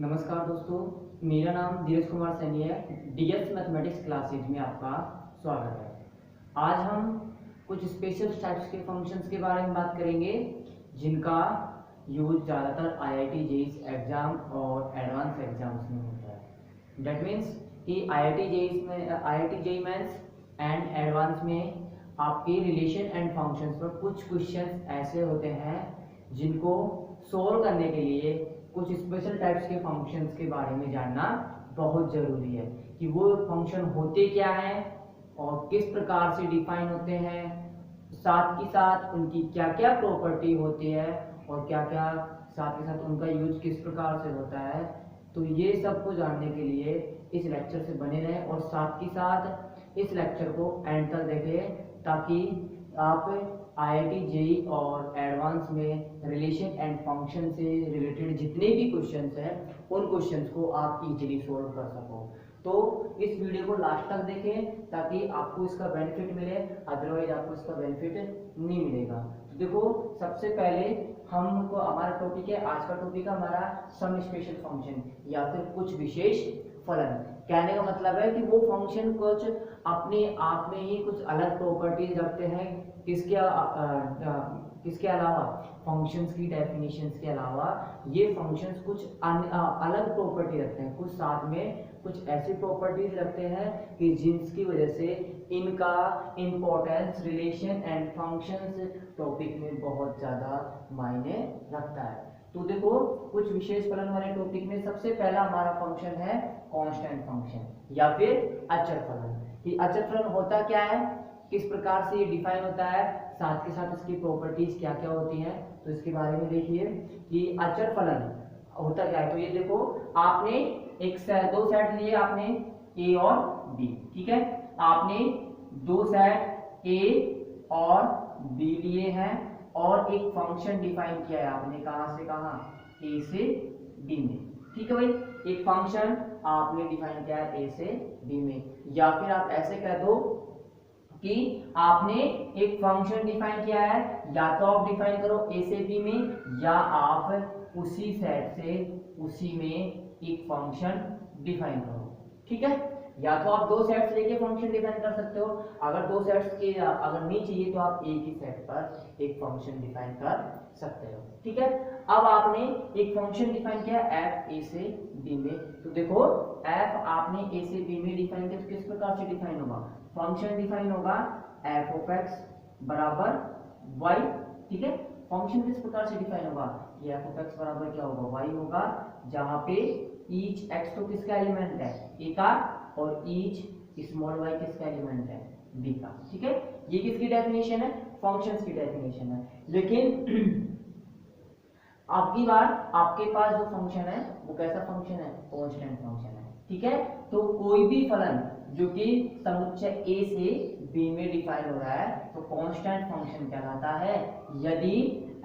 नमस्कार दोस्तों, मेरा नाम धीरज कुमार सैनी है। डीएस मैथमेटिक्स क्लासेज में आपका स्वागत है। आज हम कुछ स्पेशल टाइप्स के फंक्शंस के बारे में बात करेंगे जिनका यूज ज़्यादातर आईआईटी जेईई एग्जाम और एडवांस एग्जाम्स में होता है। दैट मीन्स कि IIT JEE mains and advance में आपके रिलेशन एंड फंक्शंस पर कुछ क्वेश्चंस ऐसे होते हैं जिनको सोल्व करने के लिए कुछ स्पेशल टाइप्स के फंक्शंस के बारे में जानना बहुत ज़रूरी है कि वो फंक्शन होते क्या हैं और किस प्रकार से डिफाइन होते हैं, साथ ही साथ उनकी क्या क्या प्रॉपर्टी होती है और क्या क्या साथ ही साथ उनका यूज किस प्रकार से होता है। तो ये सब को जानने के लिए इस लेक्चर से बने रहें और साथ ही साथ इस लेक्चर को एंड तक देखें ताकि आप आईआईटी जेईई और एडवांस में रिलेशन एंड फंक्शन से रिलेटेड जितने भी क्वेश्चंस हैं उन क्वेश्चंस को आप इजीली सोल्व कर सको। तो इस वीडियो को लास्ट तक देखें ताकि आपको इसका बेनिफिट मिले, अदरवाइज आपको इसका बेनिफिट नहीं मिलेगा। तो देखो, सबसे पहले हमको हमारा टॉपिक है, आज का टॉपिक है हमारा सम स्पेशल फंक्शन या फिर कुछ विशेष फलन। कहने का मतलब है कि वो फंक्शन कुछ अपने आप में ही कुछ अलग प्रॉपर्टीज रखते हैं। किसके अलावा, फंक्शंस की डेफिनेशंस के अलावा ये फंक्शंस कुछ अलग प्रॉपर्टी रखते हैं, कुछ साथ में कुछ ऐसी प्रॉपर्टीज रखते हैं कि जिसकी वजह से इनका importance relation and functions topic में बहुत ज़्यादा मायने रखता है। तो देखो, कुछ विशेष फलन वाले टॉपिक में सबसे पहला हमारा फंक्शन है कांस्टेंट फंक्शन या फिर अचर फलन। कि अचर फलन होता क्या है, किस प्रकार से ये डिफाइन होता है, साथ के साथ इसकी प्रॉपर्टीज क्या क्या होती हैं, तो इसके बारे में देखिए कि अचर फलन होता क्या है। तो ये देखो, आपने दो सेट लिए, आपने ए और बी, ठीक है। आपने दो सेट ए और बी लिए हैं और एक फंक्शन डिफाइन किया है आपने, कहां से कहां, ए से बी में, ठीक है भाई। एक फंक्शन आपने डिफाइन किया है ए से बी में, या फिर आप ऐसे कह दो कि आपने एक फंक्शन डिफाइन किया है, या तो आप डिफाइन करो ए से बी में या आप उसी सेट से उसी में एक फंक्शन डिफाइन करो, ठीक है। या तो आप दो सेट्स लेके फंक्शन डिफाइन कर सकते हो, अगर दो सेट्स के अगर नहीं चाहिए तो आप एक ही सेट पर एक फंक्शन डिफाइन कर सकते हो, ठीक है। अब आपने एक फंक्शन डिफाइन किया एफ ए से बी में, तो देखो एफ आपने ए से बी में डिफाइन किया, तो किस प्रकार से डिफाइन होगा, फंक्शन डिफाइन होगा एफ ऑफ एक्स बराबर वाई, ठीक है। फंक्शन किस प्रकार से डिफाइन होगा, ये एफ ऑफ एक्स बराबर क्या होगा, वाई होगा, जहां पे ईच एक्स तो किसका एलिमेंट है, ए का, और ईच स्मॉल वाई किसका एलिमेंट है, बी का, ठीक है। ये किसकी डेफिनेशन है, फंक्शंस की डेफिनेशन है। लेकिन आपकी बार आपके पास जो फंक्शन है वो कैसा फंक्शन है, कांस्टेंट फंक्शन है, ठीक है। तो कोई भी फलन जो कि समुच्चय ए से बी में डिफाइन हो रहा है तो कांस्टेंट फंक्शन कहलाता है यदि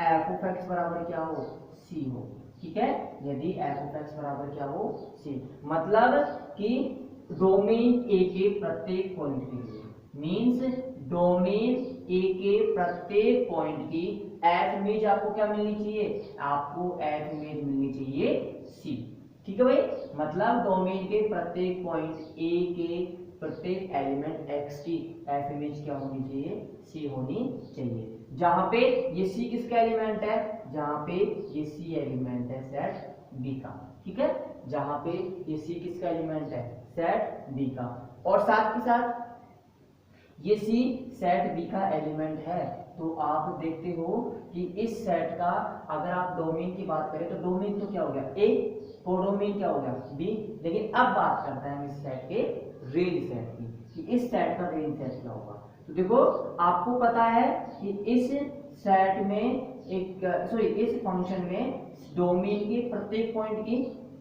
एफ ऑफ एक्स बराबर क्या हो, सी हो, ठीक है। यदि एफ ऑफ एक्स बराबर क्या हो, सी, मतलब कि डोमेन ए के प्रत्येक पॉइंट के लिए, मींस डोमेन ए के प्रत्येक पॉइंट की एफ इमेज आपको क्या मिलनी चाहिए, आपको एफ इमेज मिलनी चाहिए सी, ठीक है भाई। मतलब डोमेन के प्रत्येक पॉइंट ए के प्रत्येक एलिमेंट एक्स की एफ इमेज क्या होनी चाहिए, सी होनी चाहिए। जहां पे ये सी किसका एलिमेंट है, जहां पे ये सी एलिमेंट है सेट बी का, ठीक है। जहां पे ये सी किसका एलिमेंट है, सेट बी का, और साथ के साथ ये सी सेट बी का एलिमेंट है। तो आप देखते हो कि इस सेट का अगर आप डोमेन की बात करें तो डोमेन तो क्या हो गया ए, कोडोमेन क्या हो गया बी। लेकिन अब बात करते हैं हम इस सेट के रेंज सेट की कि इस सेट का रेंज सेट क्या होगा। तो देखो, आपको पता है कि इस सेट में इस फंक्शन में डोमेन के प्रत्येक पॉइंट की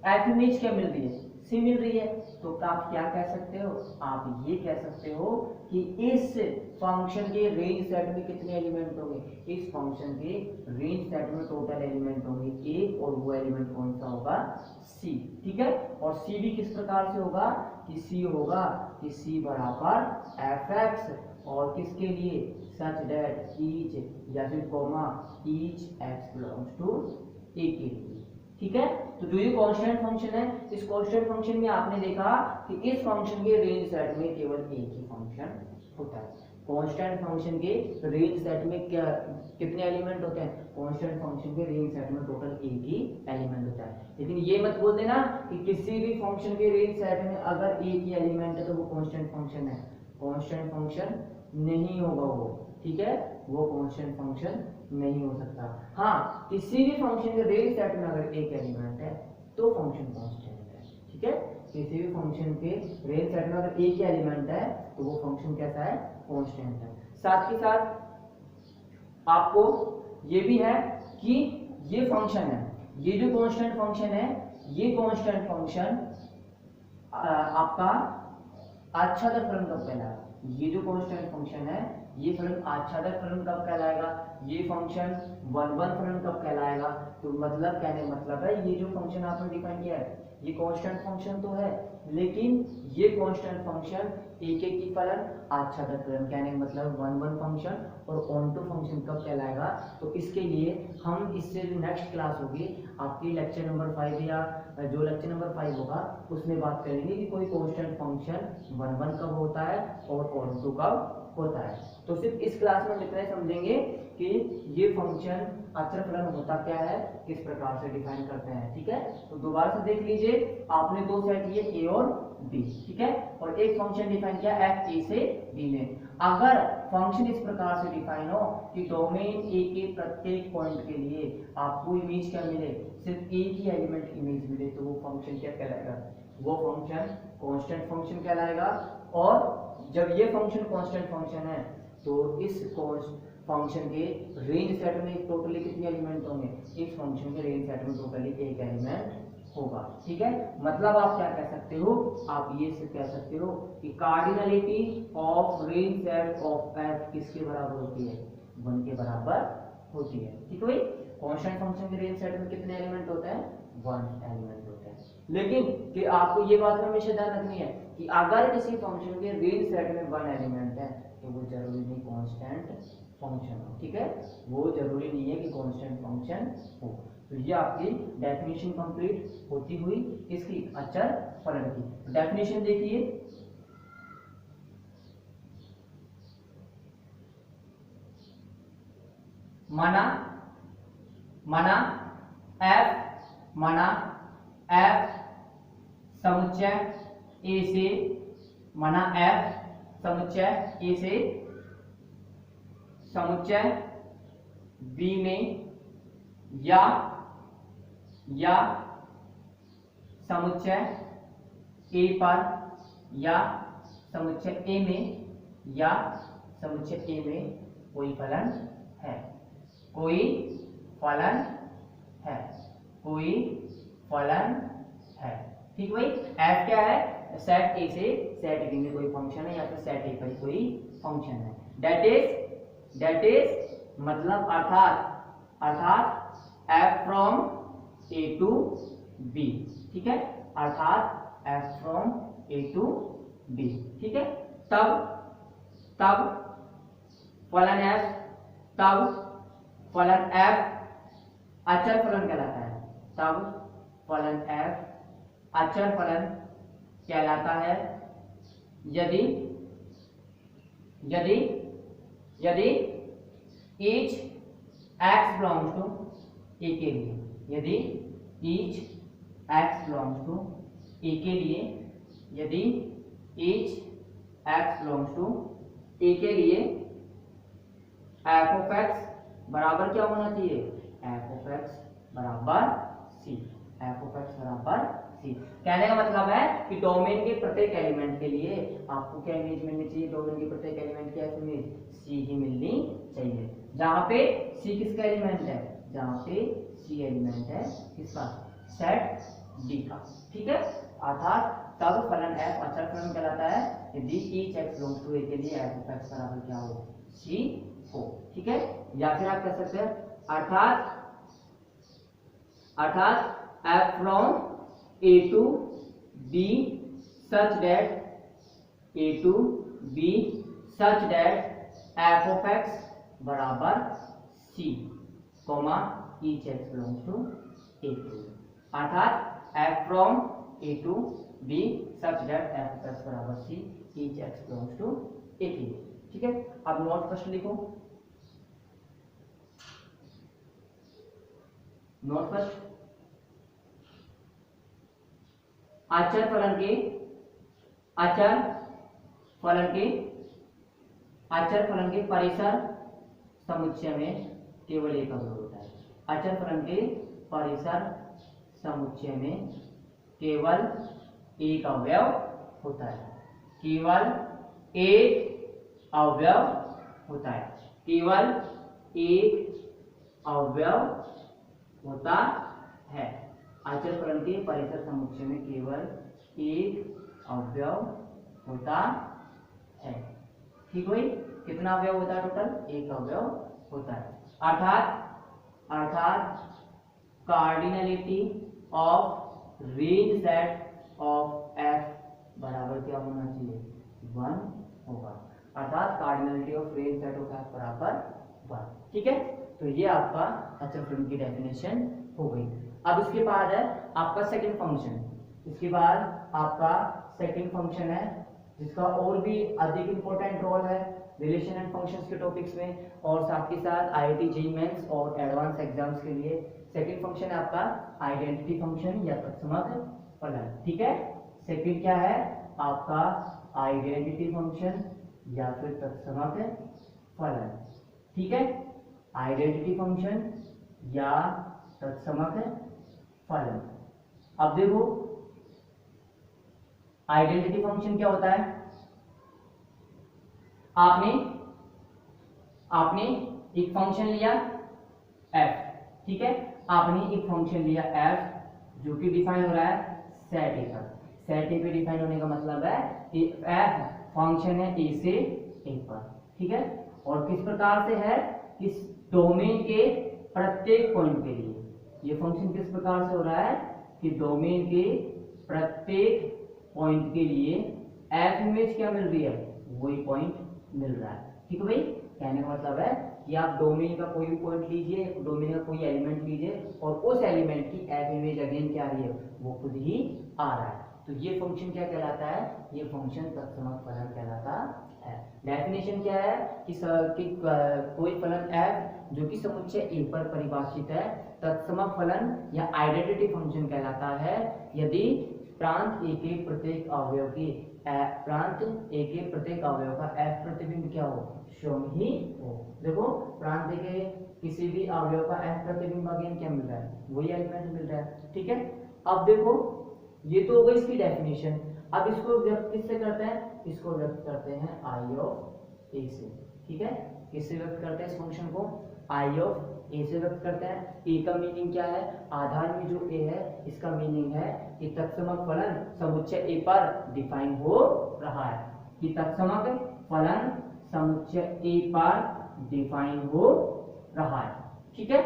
एफ इमेज क्या मिल रही है, सी मिल रही है। तो आप क्या कह सकते हो, आप ये कह सकते हो कि इस फंक्शन के रेंज सेट में कितने एलिमेंट होंगे, इस फंक्शन के रेंज सेट में टोटल एलिमेंट होंगे एक, और वो एलिमेंट कौन सा होगा, सी, ठीक है। और सी भी किस प्रकार से होगा कि सी होगा कि सी बराबर एफ एक्स, और किसके लिए, सच दैट ईच या फिर comma each X belongs to A के लिए, ठीक है। तो जो ये कांस्टेंट फंक्शन है, इस कांस्टेंट फंक्शन में आपने देखा कि इस फंक्शन के रेंज सेट में केवल एक ही फंक्शन होता है। कांस्टेंट फंक्शन के रेंज सेट में क्या कितने एलिमेंट होते हैं? कांस्टेंट फंक्शन के रेंज सेट में टोटल एक ही एलिमेंट होता है। लेकिन ये मत बोल देना कि किसी भी फंक्शन के रेंज सेट में अगर एक ही एलिमेंट है तो वो कांस्टेंट फंक्शन है। कांस्टेंट फंक्शन नहीं होगा वो, ठीक है, वो कांस्टेंट फंक्शन नहीं हो सकता। हाँ, किसी भी फंक्शन के रेंज सेट में अगर एक एलिमेंट है तो फंक्शन कांस्टेंट है, ठीक है। किसी भी फंक्शन के रेंज सेट में अगर एक ही एलिमेंट है तो वो फंक्शन कैसा है? कांस्टेंट है। साथ ही साथ आपको ये भी है कि ये फंक्शन है, ये जो कांस्टेंट फंक्शन है, ये कांस्टेंट फंक्शन आपका आच्छादक फलन कब कहलाएगा? ये जो कांस्टेंट फंक्शन है, ये फलन आच्छादक फलन कब कहलाएगा? ये फंक्शन वन फलन कब कहलाएगा? तो मतलब कहने मतलब है, ये जो फंक्शन आपने डिफाइन किया है ये कांस्टेंट फंक्शन तो है, लेकिन ये कांस्टेंट फंक्शन एक एक की फलन आच्छादक फलन, कहने का मतलब वन फंक्शन और ऑन टू फंक्शन कब कहलाएगा? तो इसके लिए हम इससे जो नेक्स्ट क्लास होगी आपकी लेक्चर नंबर 5 या जो लेक्चर नंबर 5 होगा उसमें बात करेंगे कि कोई कांस्टेंट फंक्शन वन कब होता है और ऑन टू कब होता है। तो सिर्फ इस क्लास में इतना समझेंगे कि ये फंक्शन अचर फलन होता क्या है, किस प्रकार से डिफाइन करते हैं, ठीक है। तो दोबारा से देख लीजिए, आपने दो सेट लिए ए और बी, ठीक है, और एक फंक्शन डिफाइन किया एफ ए से बी में। अगर फंक्शन इस प्रकार से डिफाइन हो कि डोमेन ए के प्रत्येक पॉइंट के लिए आपको इमेज क्या मिले, सिर्फ एक ही एलिमेंट इमेज मिले, तो वो फंक्शन क्या कहलाएगा? वो फंक्शन कांस्टेंट फंक्शन कहलाएगा। और जब ये फंक्शन कांस्टेंट फंक्शन है तो इस फंक्शन के रेंज सेट में टोटली कितने एलिमेंट होंगे? इस फंक्शन के रेंज सेट में टोटली एक एलिमेंट होगा, ठीक है। मतलब आप क्या कह सकते हो? आप ये से कह सकते हो कि cardinality of range set of F किसके बराबर होती है? 1 के बराबर होती है, ठीक है भाई। कांस्टेंट फंक्शन के रेंज सेट में कितने एलिमेंट होते हैं? 1 एलिमेंट होते हैं। लेकिन कि आपको ये बात हमेशा ध्यान रखनी है कि अगर किसी फंक्शन के रेंज सेट में 1 एलिमेंट है तो वो जरूरी नहीं कांस्टेंट फंक्शन हो, ठीक है, वो जरूरी नहीं है कि कांस्टेंट फंक्शन हो। तो ये आपकी डेफिनेशन कंप्लीट होती हुई इसकी अचर फलन की। डेफिनेशन देखिए, माना एफ समुच्चय ए से, माना एफ समुच्चय ए से समुच्चय बी में या समुच्चय ए पर या समुच्चय ए में या समुच्चय ए में कोई फलन है, कोई फलन है, कोई फलन है, ठीक भाई। एफ क्या है? सेट ए से सेट बी में कोई फंक्शन है या फिर सेट ए पर कोई फंक्शन है। दैट इज मतलब अर्थात F from A to B, ठीक है, अर्थात F from A to B, ठीक है। तब फलन एफ अचर फलन कहलाता है। तब फलन एफ अचर फलन कहलाता है यदि each x belongs to a के लिए, यदि each x belongs to a के लिए, यदि each x belongs to a के लिए f of x बराबर क्या होना चाहिए? f of x बराबर c, f of x बराबर c। कहने का मतलब है कि डोमेन के प्रत्येक एलिमेंट के लिए आपको क्या इमेज मिलनी चाहिए? डोमेन के प्रत्येक एलिमेंट की f इमेज c ही मिलनी चाहिए। जहां पे c किसका एलिमेंट है? जहां पे c एलिमेंट है किसका? सेट d का, ठीक है। अर्थात तब फलन f अचर फलन कहलाता है यदि each x belongs to a के लिए f of x बराबर क्या हो? c हो, ठीक है। या फिर आप कह सकते हैं अर्थात f from a to b such that f of x बराबर c, each x belongs to a to, अर्थात f from a to b such that f x बराबर c each x belongs to a के लिए। ठीक है, अब note first लिखो। Note first, अचर फलन के परिसर समुच्चय में केवल एक अवयव होता है। अचर फलन के परिसर समुच्चय में केवल एक अवयव होता है। केवल एक अवयव होता है। केवल एक अवयव होता है। अचर फलन के परिसर समुच्चय में केवल एक अवयव होता है। ठीक हुई? कितना अवयव होता है टोटल? एक अवयव होता है। अर्थात cardinality of range set of f बराबर क्या होना चाहिए? 1 होगा। अर्थात cardinality of range set of f बराबर 1। ठीक है, तो ये आपका अचर फलन की डेफिनेशन हो गई। अब इसके बाद है आपका सेकंड फंक्शन। इसके बाद आपका सेकंड फंक्शन है जिसका और भी अधिक इंपॉर्टेंट रोल है रिलेशन एंड फंक्शंस के टॉपिक्स में, और साथ ही साथ आईआईटी जेईई मेंस और एडवांस एग्जाम्स के लिए। सेकंड फंक्शन है आपका आइडेंटिटी फंक्शन या तत्समक फलन। ठीक है, सेकंड क्या है आपका? आइडेंटिटी फंक्शन या फिर तत्समक फलन। ठीक है, आइडेंटिटी फंक्शन या तत्समक फलन। अब देखो आइडेंटिटी फंक्शन क्या होता है? आपने एक फंक्शन लिया f। ठीक है, आपने एक फंक्शन लिया f जो कि डिफाइन हो रहा है सेट ए पर। सेट ए पे डिफाइन होने का मतलब है कि f फंक्शन है a से a पर। ठीक है, और किस प्रकार से है? किस डोमेन के प्रत्येक पॉइंट के लिए। ये फंक्शन किस प्रकार से हो रहा है कि डोमेन के प्रत्येक पॉइंट के लिए f इमेज क्या मिल रही है? वही पॉइंट मिल रहा है। ठीक है भाई, कहने का मतलब है कि आप डोमेन का कोई भी पॉइंट लीजिए, डोमेन का कोई एलिमेंट लीजिए और उस एलिमेंट की f इमेज अगेन क्या आ रही है? वो खुद ही आ रहा है। तो ये फंक्शन क्या कहलाता है? ये फंक्शन तत्समक फलन कहलाता है। डेफिनेशन क्या है कि कोई फलन f जो कि समुच्चय A पर परिभाषित है तत्समक फलन या आइडेंटिटी फंक्शन कहलाता है यदि प्रांत A के प्रत्येक अवयव की प्रांत A के प्रत्येक अवयव का f प्रतिबिंब क्या हो? शून्य ही हो। देखो प्रांत A के किसी भी अवयव का f प्रतिबिंब अगेन क्या मिल रहा है? वही एलिमेंट मिल रहा है। ठीक है, अब देखो ये तो हो गई इसकी डेफिनेशन। अब इसको व्यक्त किससे करते हैं? इसको व्यक्त करते हैं I ऑफ A से। ठीक है, किससे व्यक्त करते हैं इस फंक्शन को? I ऑफ A से व्यक्त करते हैं। A का मीनिंग क्या है? आधार में जो A है इसका मीनिंग है कि तत्समक फलन समुच्चय A पर डिफाइन हो रहा है। कि तत्समक फलन समुच्चय A पर डिफाइन हो रहा है। ठीक है,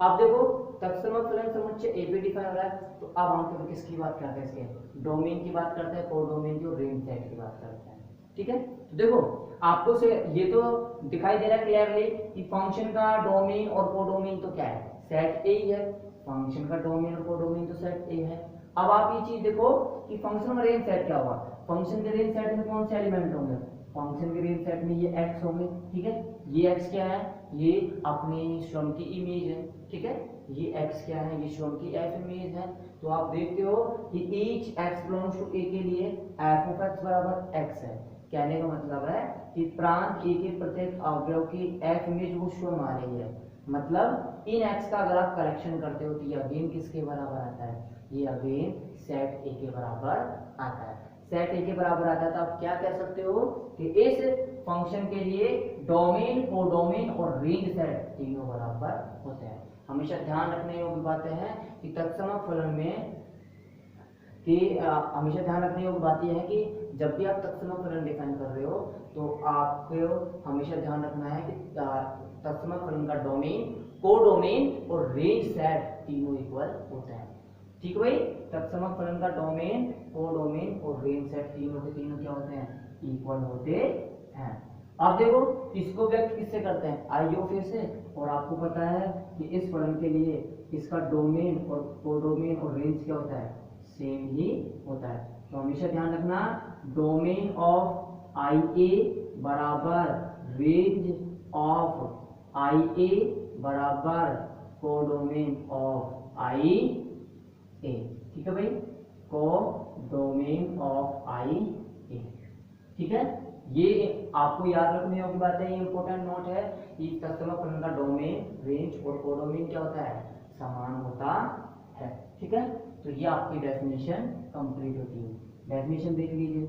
अब देखो तत्समक फलन समुच्चय A पे डिफाइन हो रहा है, तो अब हम किसकी बात करते हैं? इसके डोमेन की बात करते हैं, कोडोमेन की और रेंज सेट की बात करते हैं। ठीक है, तो देखो आपको से ये तो दिखाई दे रहा है क्लियरली कि फंक्शन का डोमेन और कोडोमेन तो क्या है? सेट ए ही है। फंक्शन का डोमेन और कोडोमेन तो सेट ए है। अब आप ये चीज देखो कि फंक्शन में रेंज सेट क्या होगा? फंक्शन के रेंज सेट में कौन से एलिमेंट होंगे? फंक्शन के रेंज सेट में ये x होंगे। ठीक है, ये x क्या है? ये अपनी स्वयं की इमेज है। ठीक है, ये x क्या है? ये स्वयं की f इमेज है। तो आप देखते हो कि each x belongs to a के लिए f of x बराबर x है। कहने का मतलब है कि प्रांत A के प्रत्येक अवयव की f इमेज वो स्वयं आ रही है। मतलब इन x का अगर आप करेक्शन करते हो तो ये अगेन किसके बराबर आता है? ये अगेन सेट A के बराबर आता है। सेट A के बराबर आता है तो आप क्या कह सकते हो कि इस फंक्शन के लिए डोमेन, कोडोमेन और रेंज सेट तीनों बराबर होते हैं। हमेशा ध्यान रखने योग्य बातें हैं कि तत्समक फलन में हमेशा ध्यान रखने योग्य बात यह है कि जब भी आप तत्समक फलन डिफाइन कर रहे हो तो आपको हमेशा ध्यान रखना है कि तत्समक फलन का डोमेन, कोडोमेन और रेंज सेट तीनों इक्वल होते हैं। ठीक है भाई, तत्समक फलन का डोमेन, कोडोमेन और रेंज सेट तीनों के तीनों क्या होते हैं? इक्वल होते हैं। आप देखो इसको व्यक्त किससे करते हैं, आई ऑफ ए से, और आपको पता है कि इस फलन के लिए इसका डोमेन और कोडोमेन और रेंज क्या होता है, सेम ही होता है। तो हमेशा ध्यान रखना डोमेन ऑफ आई ए बराबर रेंज ऑफ आई ए बराबर कोडोमेन ऑफ आई ए। ठीक है भाई, कोडोमेन ऑफ आई ए। ठीक है, ये आपको याद रखने योग्य बात है, ये इंपॉर्टेंट नोट है कि तत्सम फलन का डोमेन रेंज और कोडोमेन क्या होता है, समान होता है। ठीक है, तो ये आपकी डेफिनेशन कंप्लीट होती है। डेफिनेशन देख लीजिए,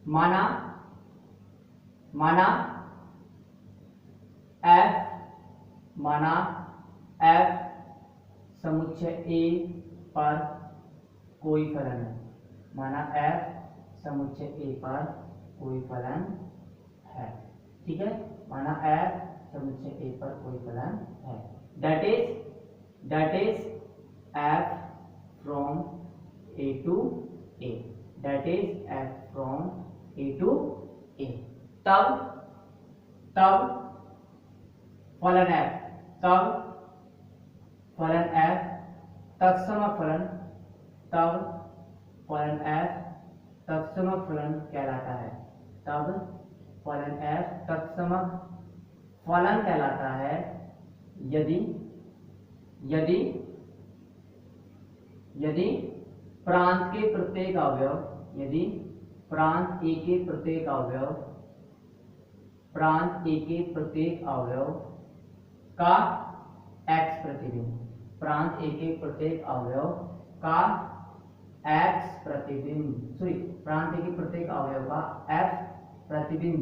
माना f समुच्चय A पर कोई फलन है, माना f समुच्चय A पर कोई फलन है। ठीक है, माना f समुच्चय A पर कोई फलन है, that is f from A to A, that is f from A to A। तब फलन f तत्समक फलन कहलाता है, तब फलन f तत्समक फलन कहलाता है यदि प्रांत के प्रत्येक अवयव, यदि प्रांत A के प्रत्येक अवयव, प्रांत A के प्रत्येक अवयव का x प्रतिबिंब, प्रांत A के प्रत्येक अवयव का x प्रतिबिंब, प्रांत A के प्रत्येक अवयव का f प्रतिबिंब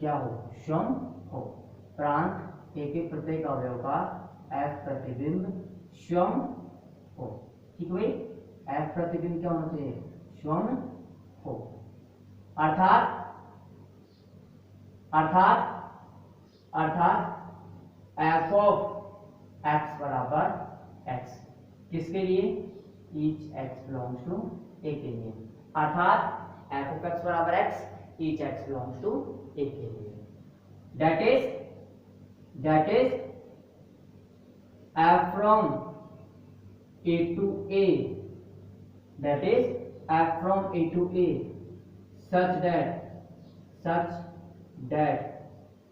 क्या हो, सम हो। प्रांत A के प्रत्येक अवयव का f प्रतिबिंब सम हो। ठीक है, f प्रतिबिंब क्या होना चाहिए, सम हो। अर्थात f of x बराबर x, किसके लिए, each x belongs to A के लिए, अर्थात f of x बराबर x, each x belongs to A के लिए, that is f from A to A, that is f from A to A such that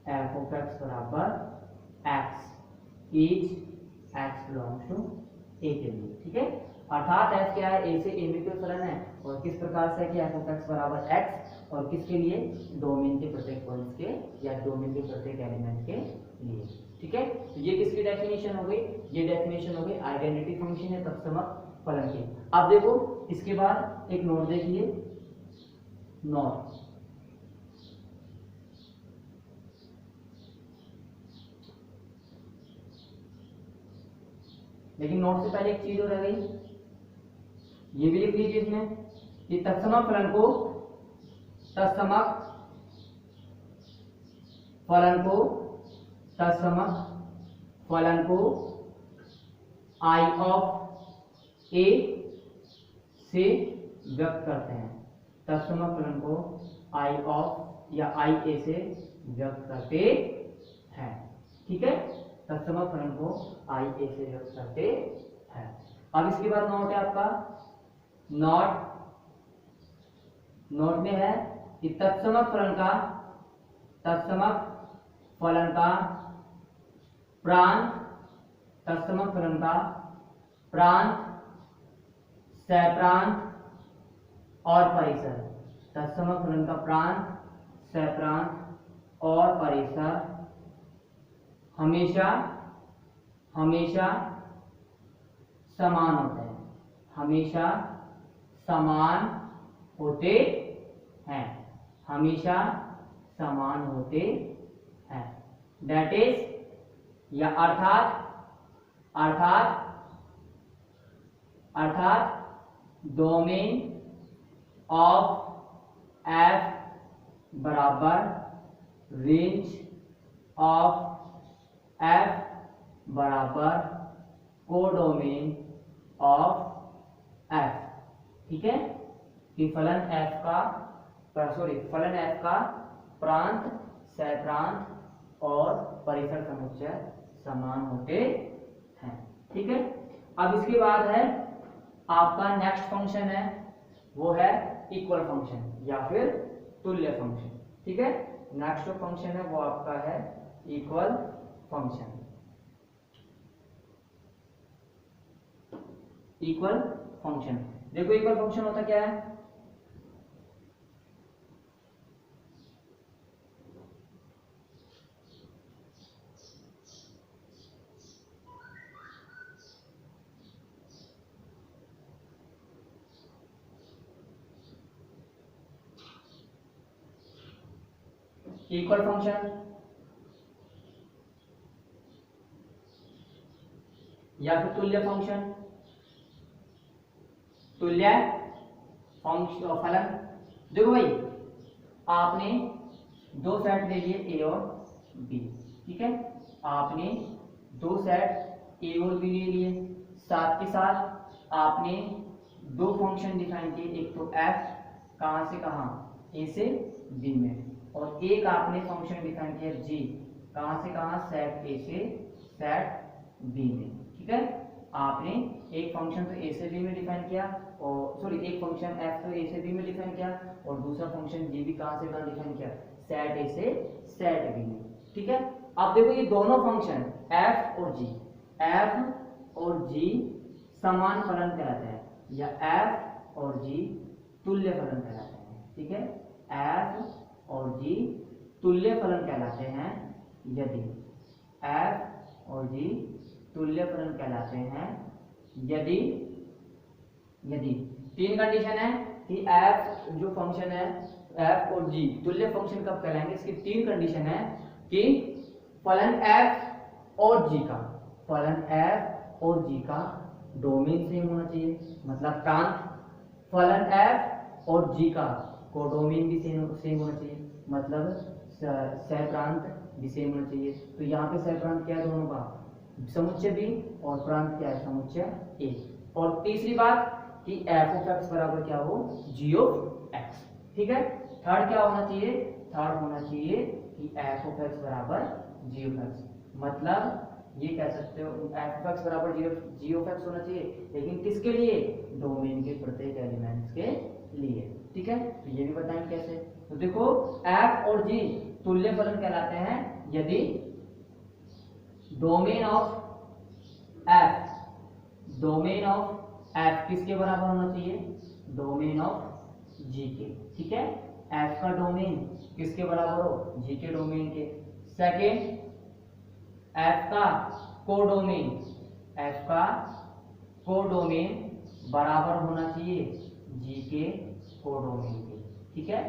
f of x बराबर x, each x belongs to A के लिए। ठीक है, अर्थात f क्या है, A से A में कोई फलन है, और किस प्रकार से कि f of x बराबर x, और किसके लिए, डोमेन के प्रत्येक पॉइंट्स के या डोमेन के प्रत्येक एलिमेंट के लिए। ठीक है, तो ये किसकी डेफिनेशन हो गई, ये डेफिनेशन हो गई आइडेंटिटी फंक्शन है तत्समक फलन की। अब देखो इसके बाद एक नोट देखिए, नोट लेकिन नोट से पहले एक चीज और रह गई, ये भी लिख लीजिए इसमें कि तत्समक फलन को I ऑफ A से व्यक्त करते हैं, तत्समक फलन को I ऑफ या I A से व्यक्त करते हैं। ठीक है, तत्समक फलन को I A से व्यक्त करते हैं। अब इसके बाद नोट है आपका, नोट में है कि तत्समक फलन का प्रांत, सहप्रांत और परिसर, तत्समक फलन का प्रांत, सहप्रांत और परिसर हमेशा समान होते हैं, हमेशा समान होते हैं, हमेशा समान होते हैं। दैट इज या अर्थात डोमेन ऑफ f बराबर रेंज ऑफ f बराबर कोडोमेन ऑफ f। ठीक है, कि फलन f का प्रांत, सहप्रांत और परिसर समुच्चय समान होते हैं। ठीक है, अब इसके बाद है आपका नेक्स्ट फंक्शन है, वो है इक्वल फंक्शन या फिर तुल्य फंक्शन। ठीक है, नेक्स्ट जो फंक्शन है वो आपका है इक्वल फंक्शन। इक्वल फंक्शन, देखो इक्वल फंक्शन होता क्या है, इक्वल फंक्शन या फिर तुल्य फंक्शन, तुल्य फंक्शन फलन। देखो भाई, आपने दो सेट ले लिए ए और बी। ठीक है, आपने दो सेट ए और बी ले लिए, साथ के साथ आपने दो फंक्शन डिफाइन किए, एक तो एफ कहां से कहां, ए से बी में, और एक आपने फंक्शन डिफाइन किया जी कहां से कहां, सेट ए से सेट बी में। ठीक है, आपने एक फंक्शन तो ए से बी में डिफाइन किया, और सॉरी एक फंक्शन एफ तो ए से बी में डिफाइन किया, और दूसरा फंक्शन जी भी कहां से कहां डिफाइन किया, सेट ए से सेट बी में। ठीक है, अब देखो ये दोनों फंक्शन एफ और जी समान फलन कहलाते हैं, या एफ और जी तुल्य फलन कहलाते हैं। ठीक है, एफ और जी तुल्य फलन कहलाते हैं यदि एफ और जी तुल्य फलन कहलाते हैं यदि तीन कंडीशन है कि एफ जो फंक्शन है एफ और जी तुल्य फंक्शन कब कहलाएंगे, इसकी तीन कंडीशन है कि फलन एफ और जी का डोमेन सेम होना चाहिए, मतलब प्रांत, फलन एफ और जी का कोडोमेन भी सेम होना चाहिए, मतलब सहप्रांत भी सेम होना चाहिए। तो यहाँ पे सहप्रांत क्या है, दोनों का समुच्चय बी, और प्रांत क्या है, समुच्चय ए। और तीसरी बात कि एफ ऑफ एक्स बराबर क्या हो, जी ऑफ एक्स। ठीक है, थर्ड क्या होना चाहिए, थर्ड होना चाहिए कि एफ ऑफ एक्स बराबर जी ऑफ एक्स, मतलब ये कह सकते हो एफ ऑफ एक्स बराबर जी ऑफ एक्स होना चाहिए, लेकिन किसके लिए, डोमेन के प्रत्येक एलिमेंट्स के लिए। ठीक है, तो ये भी बताएंगे कैसे। तो देखो एफ और जी तुल्य फलन कहलाते हैं यदि डोमेन ऑफ एफ किसके बराबर होना चाहिए, डोमेन ऑफ जी के। ठीक है, एफ का डोमेन किसके बराबर हो, जी के डोमेन के। सेकेंड, एफ का कोडोमेन बराबर होना चाहिए जी के कोडोमेन के। ठीक है,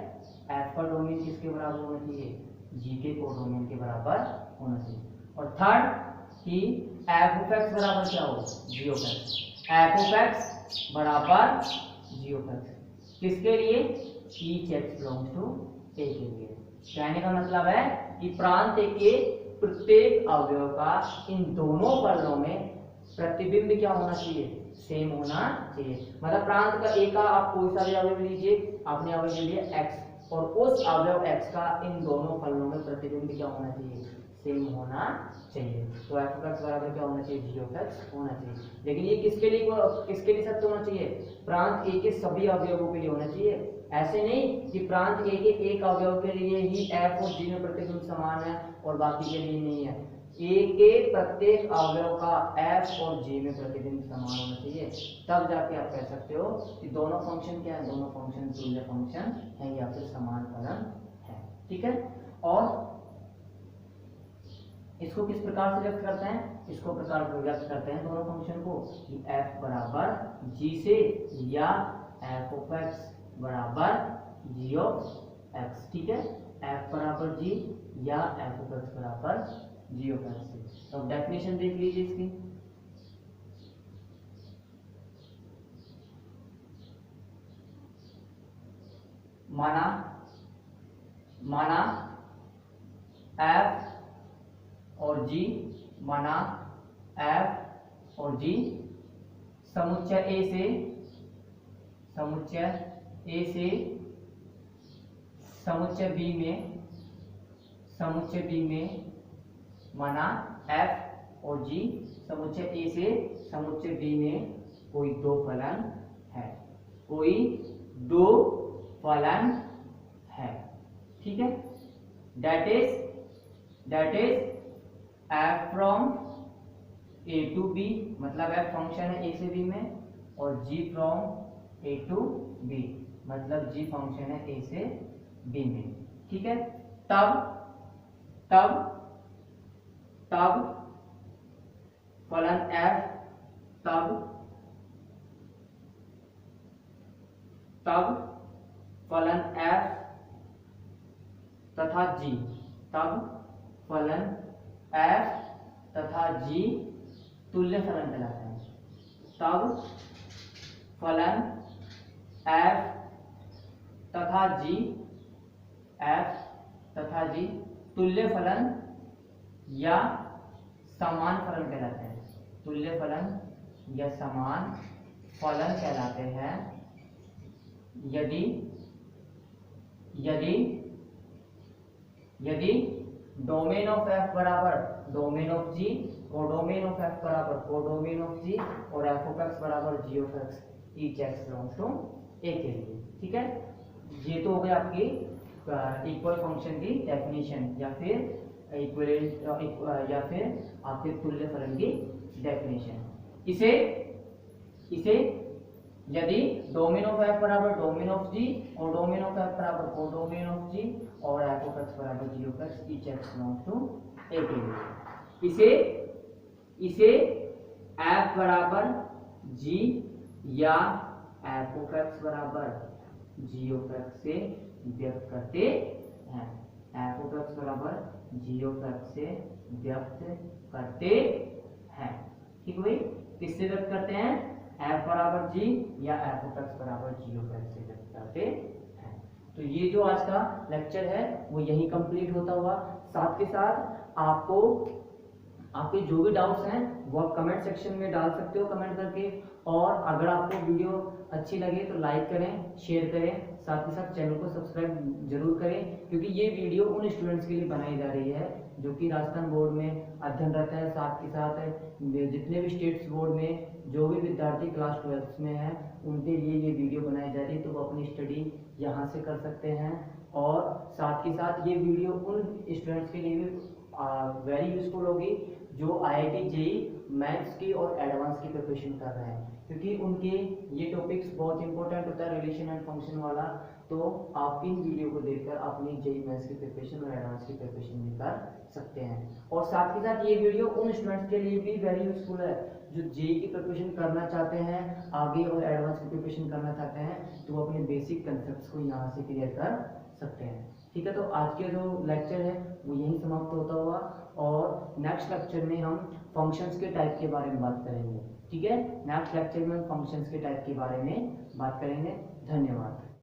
एफ का डोमेन किसके बराबर होना चाहिए, जी के कोडोमेन के बराबर होना चाहिए। और थर्ड कि एफ ऑफ एक्स बराबर क्या हो, G of X. F of X बराबर जी ऑफ एक्स किसके लिए, each X belongs to A के लिए। कहने का मतलब है कि प्रांत ए के प्रत्येक अवयव का इन दोनों फलनों में प्रतिबिंब क्या होना चाहिए, सेम होना चाहिए। मतलब प्रांत का ए का आप कोई सा भी अवयव लीजिए, आपने अवयव ले लिया एक्स, और उस अवयव एक्स का इन दोनों फलनों में प्रतिबिंब क्या होना चाहिए, सेम होना चाहिए। तो एफ ऑफ एक्स बराबर क्या होना चाहिए, जी ऑफ एक्स होना चाहिए। लेकिन ये किसके लिए सत्य होना चाहिए, प्रांत ए के सभी अवयवों के लिए होना चाहिए। ऐसे नहीं कि प्रांत ए के एक अवयव के लिए ही एफ और जी में प्रतिबिंब समान है और बाकी के लिए नहीं है। ए के प्रत्येक अवयव का एफ और जी में प्रतिबिंब समान होना चाहिए, तब जाके आप कह सकते हो कि दोनों फंक्शन क्या है, दोनों फंक्शन तुल्य फंक्शन है या फिर समान फलन है। ठीक है, और इसको किस प्रकार से व्यक्त करते हैं, इसको प्रकार व्यक्त करते हैं दोनों फंक्शन को कि f बराबर g से, या f ऑफ x बराबर g ऑफ x। ठीक है, f बराबर g या f ऑफ x बराबर g ऑफ x से। तो डेफिनेशन देख लीजिए इसकी। माना f और g, माना f और g समुच्चय समुच्चय ए से समुच्चय बी में माना f और g समुच्चय ए से समुच्चय बी में कोई दो फलन है, कोई दो फलन है, ठीक है। That is f from a to b, मतलब f फंक्शन है a से b में, और g from a to b, मतलब g फंक्शन है a से b में, ठीक है। तब फलन f तब फलन f तथा g, तब फलन f तथा g तुल्य फलन कहलाते हैं। तब फलन f तथा g तुल्य फलन या समान फलन कहलाते हैं। तुल्य फलन या समान फलन कहलाते हैं यदि डोमेन ऑफ f बराबर domain of g, codomain of f बराबर कोडोमेन ऑफ g, और f ऑफ x बराबर g of x, each x belongs to a के लिए, ठीक है। ये तो हो गया आपकी इक्वल फंक्शन की डेफिनेशन या फिर इक्विवेलेंट या फिर आपके तुल्य फलन की डेफिनेशन। इसे यदि डोमेन ऑफ f बराबर डोमेन ऑफ g, और डोमेन ऑफ f बराबर कोडोमेन ऑफ g, और f ऑफ x बराबर g of x, each x belongs to a के लिए, इसे f बराबर g या f ऑफ x बराबर g ऑफ x से व्यक्त करते हैं। f ऑफ x बराबर g ऑफ x से व्यक्त करते हैं, ठीक भाई। किससे व्यक्त करते हैं? f बराबर g या f ऑफ x बराबर g ऑफ x से व्यक्त करते हैं। तो ये जो आज का लेक्चर है वो यही कंप्लीट होता हुआ, साथ के साथ आपको आपके जो भी डाउट्स हैं वो आप कमेंट सेक्शन में डाल सकते हो कमेंट करके, और अगर आपको वीडियो अच्छी लगे तो लाइक करें, शेयर करें, साथ के साथ चैनल को सब्सक्राइब जरूर करें, क्योंकि ये वीडियो उन स्टूडेंट्स के लिए बनाई जा रही है जो कि राजस्थान बोर्ड में अध्ययन रहता है। साथ के साथ जितने भी स्टेट्स बोर्ड में जो भी विद्यार्थी क्लास 12 में है उनके लिए ये वीडियो बनाई जा रही है, तो वो अपनी स्टडी यहाँ से कर सकते हैं। और साथ के साथ ये वीडियो उन स्टूडेंट्स के लिए भी वेरी यूजफुल होगी जो IIT JEE मैथ्स की और एडवांस की प्रिपरेशन कर रहे हैं, क्योंकि उनके ये टॉपिक्स बहुत इंपॉर्टेंट होता है रिलेशन एंड फंक्शन वाला। तो आप इन वीडियो को देखकर अपनी JEE मैथ्स की प्रिपरेशन और एडवांस की प्रिपरेशन भी कर सकते हैं। और साथ के साथ ये वीडियो उन स्टूडेंट्स के लिए भी वेरी यूजफुल है जो JEE की प्रिपरेशन करना चाहते हैं आगे और एडवांस की प्रिपरेशन करना चाहते हैं, तो वो अपने बेसिक कंसेप्ट को यहाँ से क्लियर कर सकते हैं, ठीक है। तो आज के जो लेक्चर है वो यही समाप्त होता हुआ, और नेक्स्ट लेक्चर में हम फंक्शंस के टाइप के बारे में बात करेंगे, ठीक है। नेक्स्ट लेक्चर में हम फंक्शंस के टाइप के बारे में बात करेंगे। धन्यवाद।